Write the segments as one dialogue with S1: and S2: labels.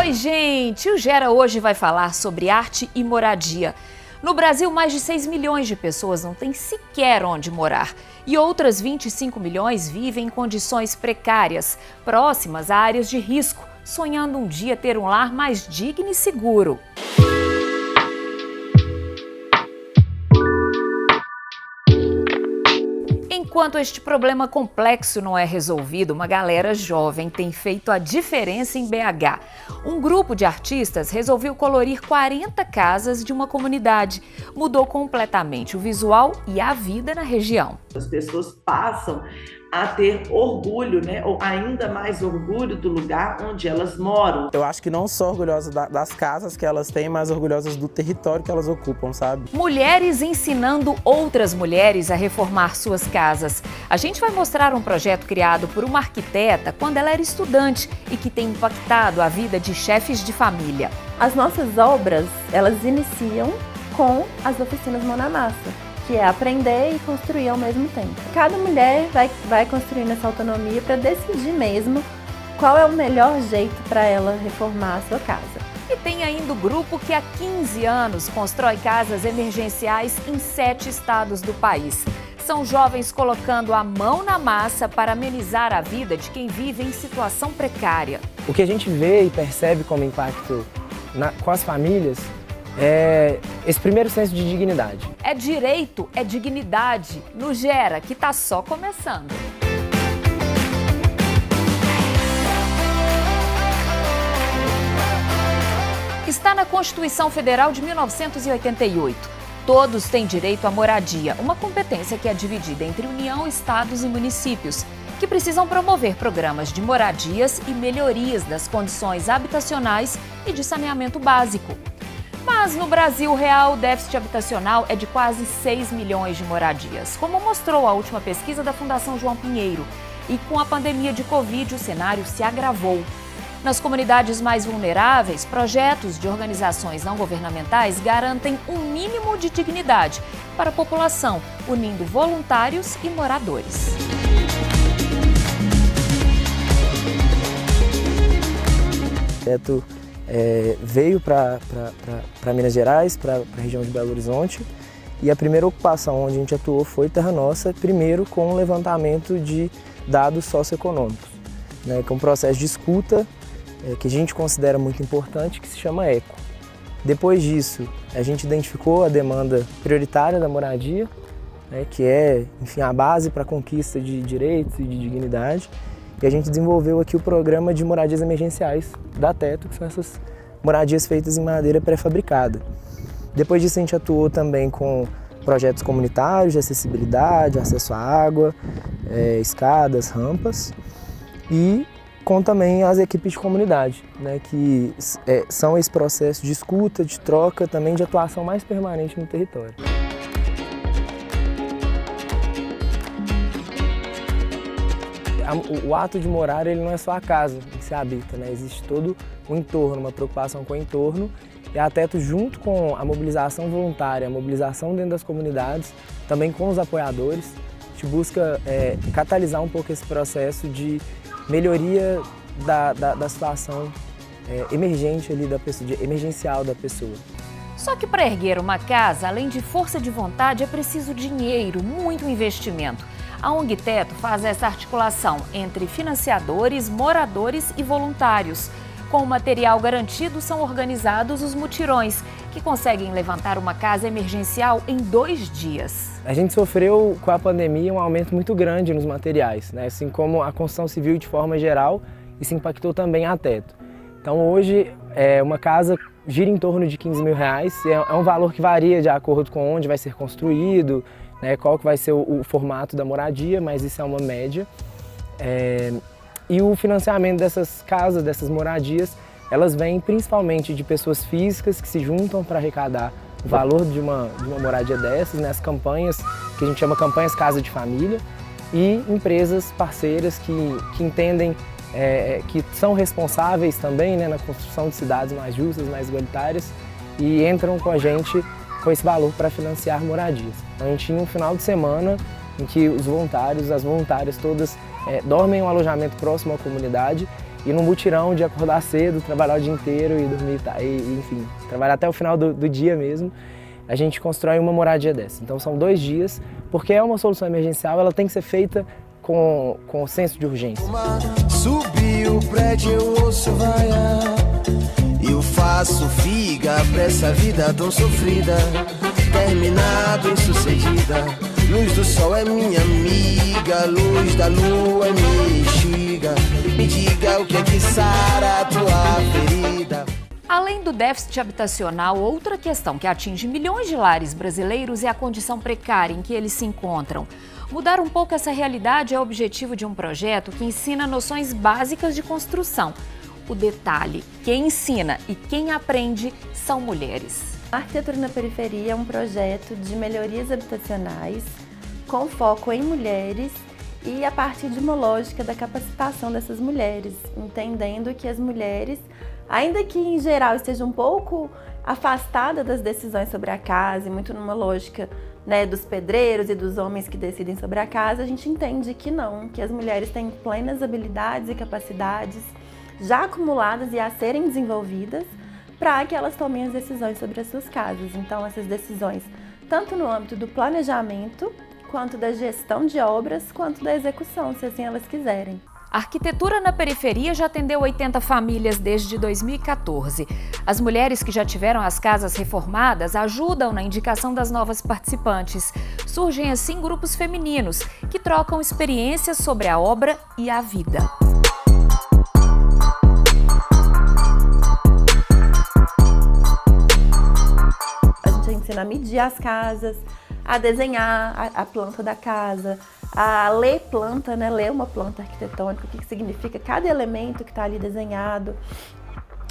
S1: Oi, gente! O Gera hoje vai falar sobre arte e moradia. No Brasil, mais de 6 milhões de pessoas não têm sequer onde morar. E outras 25 milhões vivem em condições precárias, próximas a áreas de risco, sonhando um dia ter um lar mais digno e seguro. Enquanto este problema complexo não é resolvido, uma galera jovem tem feito a diferença em BH. Um grupo de artistas resolveu colorir 40 casas de uma comunidade. Mudou completamente o visual e a vida na região.
S2: As pessoas passam a ter orgulho, ou ainda mais orgulho do lugar onde elas moram.
S3: Eu acho que não só orgulhosas das casas que elas têm, mas orgulhosas do território que elas ocupam, sabe?
S1: Mulheres ensinando outras mulheres a reformar suas casas. A gente vai mostrar um projeto criado por uma arquiteta quando ela era estudante e que tem impactado a vida de chefes de família.
S4: As nossas obras, elas iniciam com as oficinas Mão na Massa, que é aprender e construir ao mesmo tempo. Cada mulher vai construindo essa autonomia para decidir mesmo qual é o melhor jeito para ela reformar a sua casa.
S1: E tem ainda o grupo que há 15 anos constrói casas emergenciais em 7 estados do país. São jovens colocando a mão na massa para amenizar a vida de quem vive em situação precária.
S3: O que a gente vê e percebe como impacto com as famílias é esse primeiro senso de dignidade.
S1: É direito, é dignidade. No Gera, que está só começando. Está na Constituição Federal de 1988. Todos têm direito à moradia, uma competência que é dividida entre União, estados e municípios, que precisam promover programas de moradias e melhorias das condições habitacionais e de saneamento básico. Mas no Brasil real, o déficit habitacional é de quase 6 milhões de moradias, como mostrou a última pesquisa da Fundação João Pinheiro. E com a pandemia de Covid, o cenário se agravou. Nas comunidades mais vulneráveis, projetos de organizações não governamentais garantem um mínimo de dignidade para a população, unindo voluntários e moradores.
S3: Veio para Minas Gerais, para a região de Belo Horizonte, e a primeira ocupação onde a gente atuou foi Terra Nossa, primeiro com o levantamento de dados socioeconômicos, que é um processo de escuta que a gente considera muito importante, que se chama ECO. Depois disso, a gente identificou a demanda prioritária da moradia, que é, enfim, a base para a conquista de direitos e de dignidade. E a gente desenvolveu aqui o programa de moradias emergenciais da Teto, que são essas moradias feitas em madeira pré-fabricada. Depois disso, a gente atuou também com projetos comunitários de acessibilidade, acesso à água, escadas, rampas, e com também as equipes de comunidade, que são esse processo de escuta, de troca, também de atuação mais permanente no território. O ato de morar, ele não é só a casa que se habita, existe todo o entorno, uma preocupação com o entorno. E a Teto, junto com a mobilização voluntária, a mobilização dentro das comunidades, também com os apoiadores, a gente busca catalisar um pouco esse processo de melhoria da situação emergente ali da pessoa, emergencial da pessoa.
S1: Só que para erguer uma casa, além de força de vontade, é preciso dinheiro, muito investimento. A ONG Teto faz essa articulação entre financiadores, moradores e voluntários. Com o material garantido, são organizados os mutirões, que conseguem levantar uma casa emergencial em 2 dias.
S3: A gente sofreu com a pandemia um aumento muito grande nos materiais, assim como a construção civil de forma geral, isso impactou também a Teto. Então hoje uma casa gira em torno de R$15 mil, é um valor que varia de acordo com onde vai ser construído, qual que vai ser o formato da moradia, mas isso é uma média. E o financiamento dessas casas, dessas moradias, elas vêm principalmente de pessoas físicas que se juntam para arrecadar o valor de uma moradia dessas, as campanhas, que a gente chama campanhas Casa de Família, e empresas parceiras que entendem que são responsáveis também na construção de cidades mais justas, mais igualitárias, e entram com a gente com esse valor para financiar moradias. Então a gente tinha um final de semana em que os voluntários, as voluntárias todas dormem em um alojamento próximo à comunidade ir no mutirão de acordar cedo, trabalhar o dia inteiro e dormir, enfim, trabalhar até o final do dia mesmo, a gente constrói uma moradia dessa. Então são 2 dias, porque é uma solução emergencial, ela tem que ser feita com senso de urgência.
S5: Subi o prédio, eu ouço vaiar, eu faço figa pra essa vida tão sofrida, terminado, insucedida. Luz do sol é minha amiga, luz da lua é minha bexiga. Me diga o que é que sara a tua ferida.
S1: Além do déficit habitacional, outra questão que atinge milhões de lares brasileiros é a condição precária em que eles se encontram. Mudar um pouco essa realidade é o objetivo de um projeto que ensina noções básicas de construção. O detalhe, quem ensina e quem aprende são mulheres.
S4: A Arquitetura na Periferia é um projeto de melhorias habitacionais com foco em mulheres e a partir de uma lógica da capacitação dessas mulheres, entendendo que as mulheres, ainda que em geral estejam um pouco afastadas das decisões sobre a casa e muito numa lógica, né, dos pedreiros e dos homens que decidem sobre a casa, a gente entende que não, que as mulheres têm plenas habilidades e capacidades já acumuladas e a serem desenvolvidas para que elas tomem as decisões sobre as suas casas. Então, essas decisões, tanto no âmbito do planejamento, quanto da gestão de obras, quanto da execução, se assim elas quiserem.
S1: A Arquitetura na Periferia já atendeu 80 famílias desde 2014. As mulheres que já tiveram as casas reformadas ajudam na indicação das novas participantes. Surgem assim grupos femininos que trocam experiências sobre a obra e a vida.
S4: A medir as casas, a desenhar a planta da casa, a ler planta, né? Ler uma planta arquitetônica, o que significa cada elemento que está ali desenhado.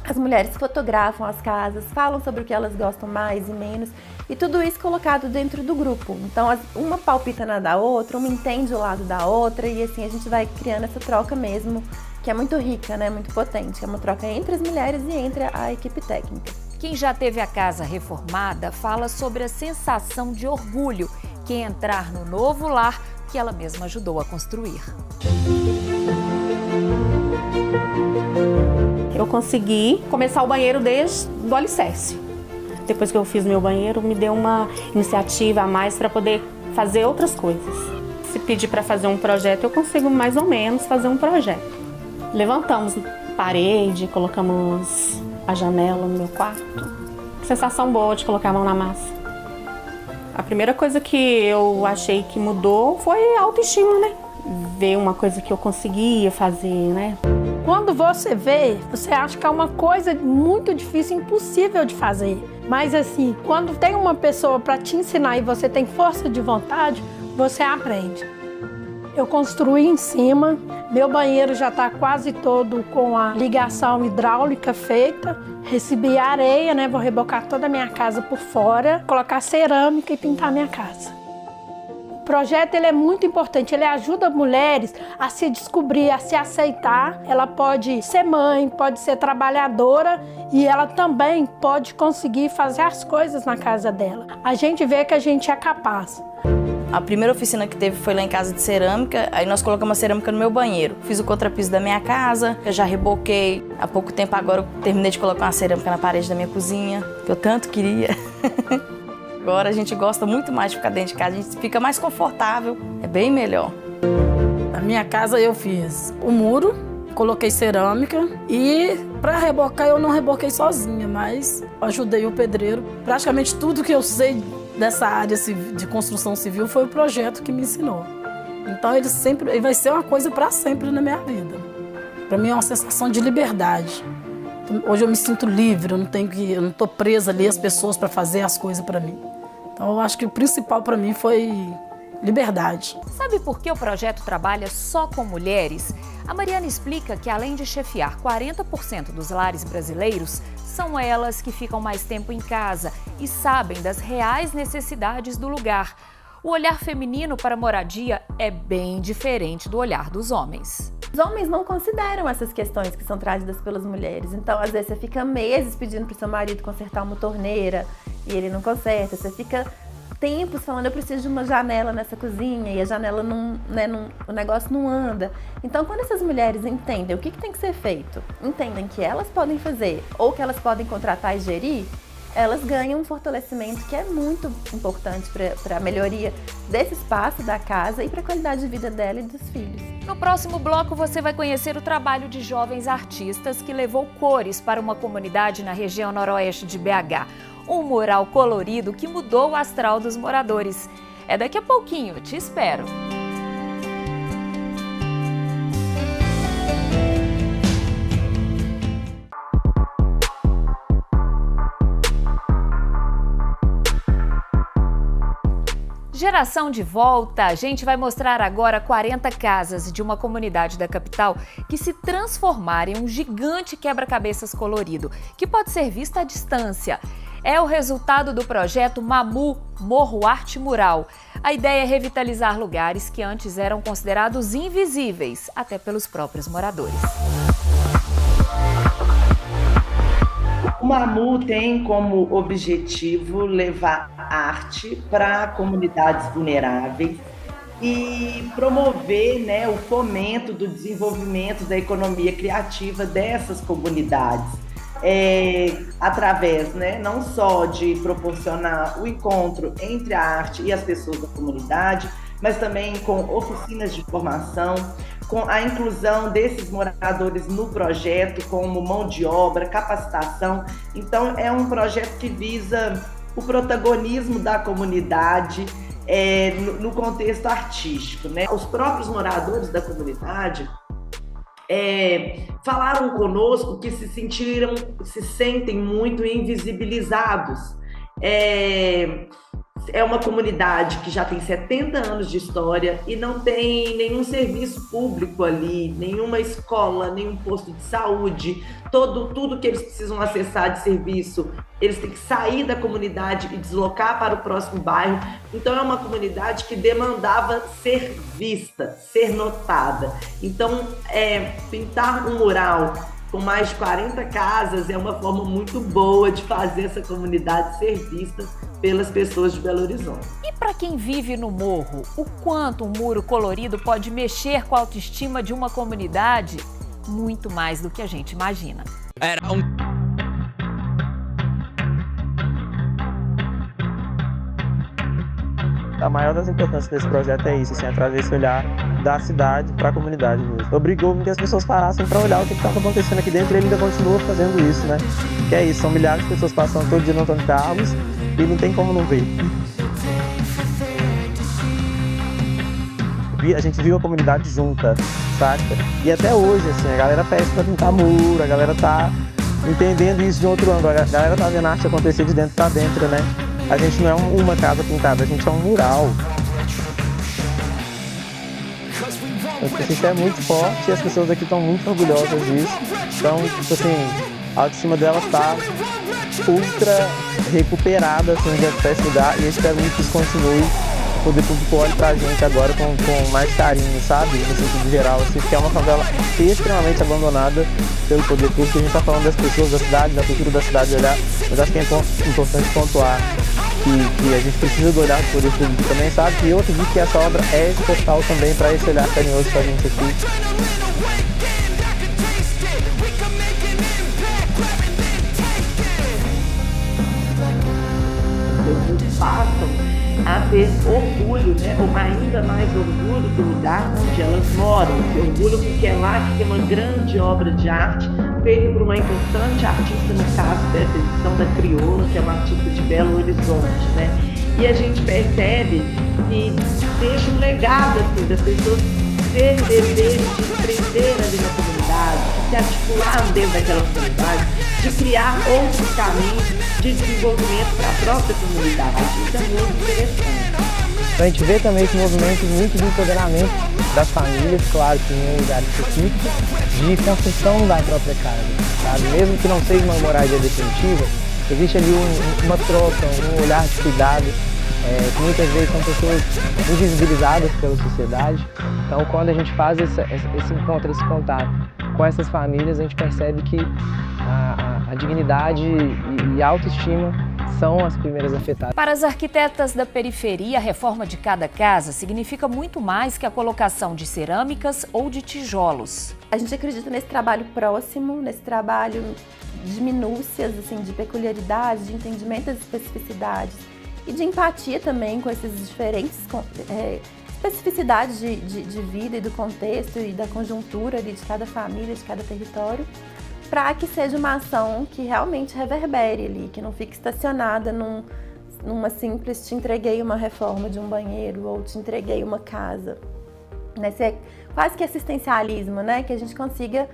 S4: As mulheres fotografam as casas, falam sobre o que elas gostam mais e menos, e tudo isso colocado dentro do grupo. Então, uma palpita na da outra, uma entende o lado da outra, e assim a gente vai criando essa troca mesmo, que é muito rica, né? Muito potente. É uma troca entre as mulheres e entre a equipe técnica.
S1: Quem já teve a casa reformada fala sobre a sensação de orgulho que é entrar no novo lar que ela mesma ajudou a construir.
S6: Eu consegui começar o banheiro desde o alicerce. Depois que eu fiz meu banheiro, me deu uma iniciativa a mais para poder fazer outras coisas. Se pedir para fazer um projeto, eu consigo mais ou menos fazer um projeto. Levantamos parede, colocamos a janela no meu quarto. Sensação boa de colocar a mão na massa. A primeira coisa que eu achei que mudou foi a autoestima, né? Ver uma coisa que eu conseguia fazer, né?
S7: Quando você vê, você acha que é uma coisa muito difícil, impossível de fazer. Mas assim, quando tem uma pessoa para te ensinar e você tem força de vontade, você aprende. Eu construí em cima, meu banheiro já está quase todo com a ligação hidráulica feita. Recebi areia, né? Vou rebocar toda a minha casa por fora, colocar cerâmica e pintar minha casa. O projeto ele é muito importante, ele ajuda mulheres a se descobrir, a se aceitar. Ela pode ser mãe, pode ser trabalhadora e ela também pode conseguir fazer as coisas na casa dela. A gente vê que a gente é capaz.
S8: A primeira oficina que teve foi lá em casa de cerâmica, aí nós colocamos a cerâmica no meu banheiro. Fiz o contrapiso da minha casa, eu já reboquei. Há pouco tempo agora eu terminei de colocar uma cerâmica na parede da minha cozinha, que eu tanto queria. Agora a gente gosta muito mais de ficar dentro de casa, a gente fica mais confortável, é bem melhor.
S9: Na minha casa eu fiz o muro, coloquei cerâmica e para rebocar eu não reboquei sozinha, mas ajudei o pedreiro. Praticamente tudo que eu sei dessa área de construção civil foi o projeto que me ensinou. Então ele vai ser uma coisa para sempre na minha vida. Para mim é uma sensação de liberdade. Hoje eu me sinto livre, eu não estou presa ali às pessoas para fazer as coisas para mim. Então eu acho que o principal para mim foi liberdade.
S1: Sabe por que o projeto trabalha só com mulheres? A Mariana explica que além de chefiar 40% dos lares brasileiros, são elas que ficam mais tempo em casa e sabem das reais necessidades do lugar. O olhar feminino para a moradia é bem diferente do olhar dos homens.
S4: Os homens não consideram essas questões que são trazidas pelas mulheres. Então, às vezes, você fica meses pedindo para o seu marido consertar uma torneira e ele não conserta. Você fica tempos falando, eu preciso de uma janela nessa cozinha, e a janela o negócio não anda. Então, quando essas mulheres entendem o que tem que ser feito, entendem que elas podem fazer ou que elas podem contratar e gerir, elas ganham um fortalecimento que é muito importante para a melhoria desse espaço da casa e para a qualidade de vida dela e dos filhos.
S1: No próximo bloco, você vai conhecer o trabalho de jovens artistas que levou cores para uma comunidade na região noroeste de BH. Um mural colorido que mudou o astral dos moradores. É daqui a pouquinho, te espero. Geração de Volta, a gente vai mostrar agora 40 casas de uma comunidade da capital que se transformaram em um gigante quebra-cabeças colorido, que pode ser visto à distância. É o resultado do projeto Mamu Morro Arte Mural. A ideia é revitalizar lugares que antes eram considerados invisíveis, até pelos próprios moradores.
S2: O Mamu tem como objetivo levar arte para comunidades vulneráveis e promover, né, o fomento do desenvolvimento da economia criativa dessas comunidades, através, né, não só de proporcionar o encontro entre a arte e as pessoas da comunidade, mas também com oficinas de formação, com a inclusão desses moradores no projeto, como mão de obra, capacitação. Então, é um projeto que visa o protagonismo da comunidade no contexto artístico, né? Os próprios moradores da comunidade falaram conosco que se sentem muito invisibilizados. É uma comunidade que já tem 70 anos de história e não tem nenhum serviço público ali, nenhuma escola, nenhum posto de saúde. Tudo que eles precisam acessar de serviço, eles têm que sair da comunidade e deslocar para o próximo bairro. Então é uma comunidade que demandava ser vista, ser notada. Então, pintar um mural com mais de 40 casas é uma forma muito boa de fazer essa comunidade ser vista pelas pessoas de Belo Horizonte.
S1: E para quem vive no morro, o quanto um muro colorido pode mexer com a autoestima de uma comunidade? Muito mais do que a gente imagina.
S3: A maior das importâncias desse projeto é isso, assim, é trazer esse olhar da cidade para a comunidade mesmo. Obrigou que as pessoas parassem para olhar o que estava acontecendo aqui dentro e ele ainda continua fazendo isso, né? Que é isso, são milhares de pessoas passando todo dia no Antônio Carlos e não tem como não ver. A gente viu a comunidade junta, saca? E até hoje, assim, a galera pede para pintar muro, a galera tá entendendo isso de outro ângulo, a galera tá vendo a arte acontecer de dentro para dentro, né? A gente não é uma casa pintada, a gente é um mural. Isso é muito forte e as pessoas aqui estão muito orgulhosas disso. Então, tipo assim, a autoestima delas está ultra recuperada assim, dentro desse lugar e eu espero muito que isso continue. O poder público olhe pra gente agora com mais carinho, sabe? No sentido geral, assim, que é uma favela extremamente abandonada pelo poder público. A gente tá falando das pessoas da cidade, da cultura da cidade olhar, mas acho que é importante pontuar que a gente precisa do olhar do poder público também, sabe? E eu acredito que essa obra é esse portal também para esse olhar carinhoso pra gente aqui.
S2: Passam a ter orgulho, né? Ou ainda mais orgulho do lugar onde elas moram. Orgulho porque é lá que tem uma grande obra de arte feita por uma importante artista, no caso dessa edição da Crioula, que é uma artista de Belo Horizonte, né? E a gente percebe que deixa um legado assim, das pessoas terem desejo de empreender ali na comunidade, de se articular dentro daquela comunidade, de criar outros caminhos de desenvolvimento para a própria comunidade. Isso é muito interessante.
S3: A gente vê também esse movimento muito de empoderamento das famílias, claro que em um lugar específico, de construção da própria casa, sabe? Mesmo que não seja uma moradia definitiva, existe ali uma troca, um olhar de cuidado, que muitas vezes são pessoas invisibilizadas pela sociedade. Então, quando a gente faz esse encontro, esse contato com essas famílias, a gente percebe que a dignidade e a autoestima são as primeiras afetadas.
S1: Para as arquitetas da periferia, a reforma de cada casa significa muito mais que a colocação de cerâmicas ou de tijolos.
S4: A gente acredita nesse trabalho próximo, nesse trabalho de minúcias, assim, de peculiaridades, de entendimento das especificidades e de empatia também com essas diferentes especificidades de vida e do contexto e da conjuntura ali de cada família, de cada território, para que seja uma ação que realmente reverbere ali, que não fique estacionada numa simples te entreguei uma reforma de um banheiro ou te entreguei uma casa. Esse é quase que assistencialismo, né? Que a gente consiga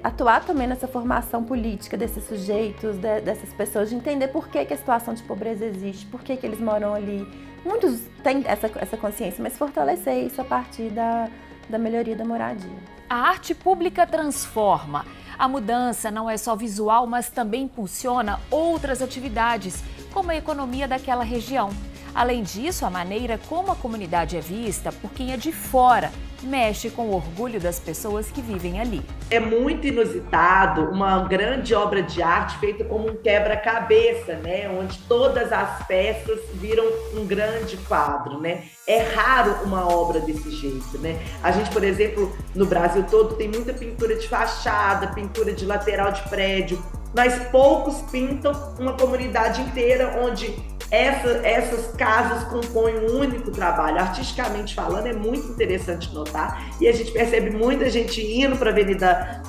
S4: atuar também nessa formação política desses sujeitos, dessas pessoas, de entender por que a situação de pobreza existe, por que eles moram ali. Muitos têm essa consciência, mas fortalecer isso a partir da melhoria da moradia.
S1: A arte pública transforma. A mudança não é só visual, mas também impulsiona outras atividades, como a economia daquela região. Além disso, a maneira como a comunidade é vista por quem é de fora mexe com o orgulho das pessoas que vivem ali.
S2: É muito inusitado uma grande obra de arte feita como um quebra-cabeça, né? Onde todas as peças viram um grande quadro, né? É raro uma obra desse jeito, né? A gente, por exemplo, no Brasil todo tem muita pintura de fachada, pintura de lateral de prédio, mas poucos pintam uma comunidade inteira onde essas casas compõem um único trabalho. Artisticamente falando, é muito interessante notar, e a gente percebe muita gente indo para a Avenida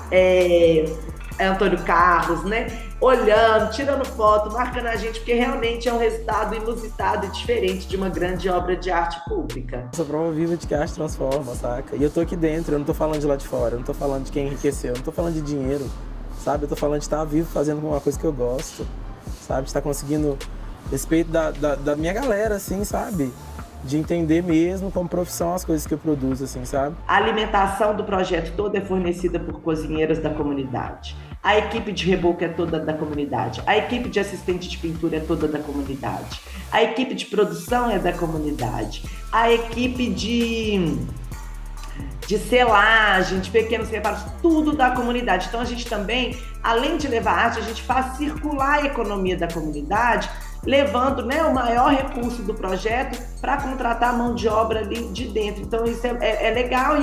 S2: Antônio Carlos, né? Olhando, tirando foto, marcando a gente, porque realmente é um resultado inusitado e diferente de uma grande obra de arte pública.
S3: Essa prova viva de que a arte transforma, saca? E eu tô aqui dentro, eu não tô falando de lá de fora, eu não tô falando de quem enriqueceu, eu não tô falando de dinheiro, sabe? Eu tô falando de estar vivo fazendo uma coisa que eu gosto, sabe? De estar conseguindo respeito da minha galera, assim, sabe? De entender mesmo como profissão as coisas que eu produzo, assim, sabe?
S2: A alimentação do projeto todo é fornecida por cozinheiras da comunidade. A equipe de reboco é toda da comunidade. A equipe de assistente de pintura é toda da comunidade. A equipe de produção é da comunidade. A equipe de selagem, de pequenos reparos, tudo da comunidade. Então a gente também, além de levar arte, a gente faz circular a economia da comunidade, levando, né, o maior recurso do projeto para contratar mão de obra ali de dentro. Então isso é legal,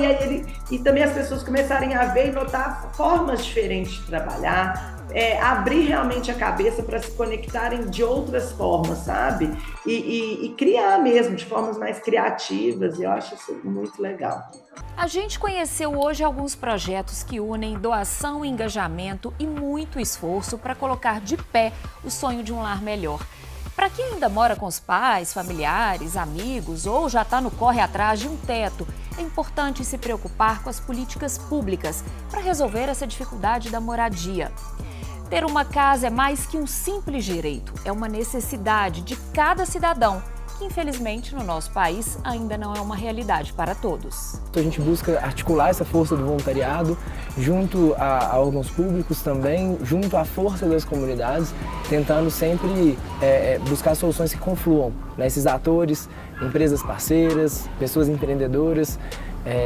S2: e também as pessoas começarem a ver e notar formas diferentes de trabalhar, abrir realmente a cabeça para se conectarem de outras formas, sabe? E criar mesmo, de formas mais criativas, e eu acho isso muito legal.
S1: A gente conheceu hoje alguns projetos que unem doação, engajamento e muito esforço para colocar de pé o sonho de um lar melhor. Para quem ainda mora com os pais, familiares, amigos ou já está no corre atrás de um teto, é importante se preocupar com as políticas públicas para resolver essa dificuldade da moradia. Ter uma casa é mais que um simples direito, é uma necessidade de cada cidadão, que infelizmente no nosso país ainda não é uma realidade para todos.
S3: A gente busca articular essa força do voluntariado junto a órgãos públicos também, junto à força das comunidades, tentando sempre buscar soluções que confluam, né? Esses atores, empresas parceiras, pessoas empreendedoras,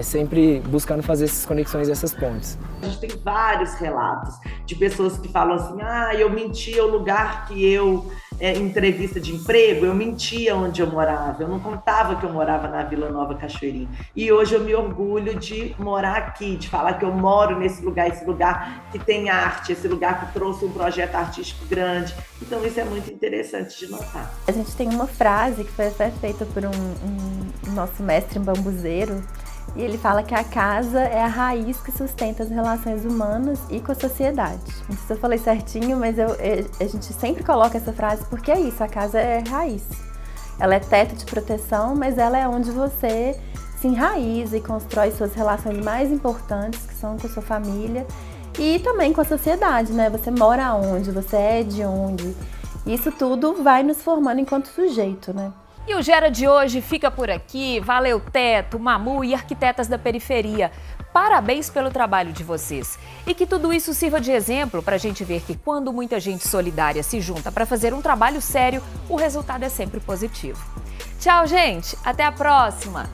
S3: sempre buscando fazer essas conexões e essas pontes.
S2: A gente tem vários relatos de pessoas que falam assim: eu mentia o lugar que eu, em entrevista de emprego, eu mentia onde eu morava, eu não contava que eu morava na Vila Nova Cachoeirinha. E hoje eu me orgulho de morar aqui, de falar que eu moro nesse lugar, esse lugar que tem arte, esse lugar que trouxe um projeto artístico grande. Então isso é muito interessante de notar.
S4: A gente tem uma frase que foi até feita por um nosso mestre bambuzeiro, e ele fala que a casa é a raiz que sustenta as relações humanas e com a sociedade. Não sei se eu falei certinho, mas a gente sempre coloca essa frase porque é isso, a casa é raiz. Ela é teto de proteção, mas ela é onde você se enraiza e constrói suas relações mais importantes, que são com a sua família e também com a sociedade, né? Você mora onde, você é de onde. Isso tudo vai nos formando enquanto sujeito, né?
S1: E o Gera de hoje fica por aqui. Valeu, Teto, Mamu e arquitetas da periferia. Parabéns pelo trabalho de vocês. E que tudo isso sirva de exemplo para a gente ver que quando muita gente solidária se junta para fazer um trabalho sério, o resultado é sempre positivo. Tchau, gente. Até a próxima.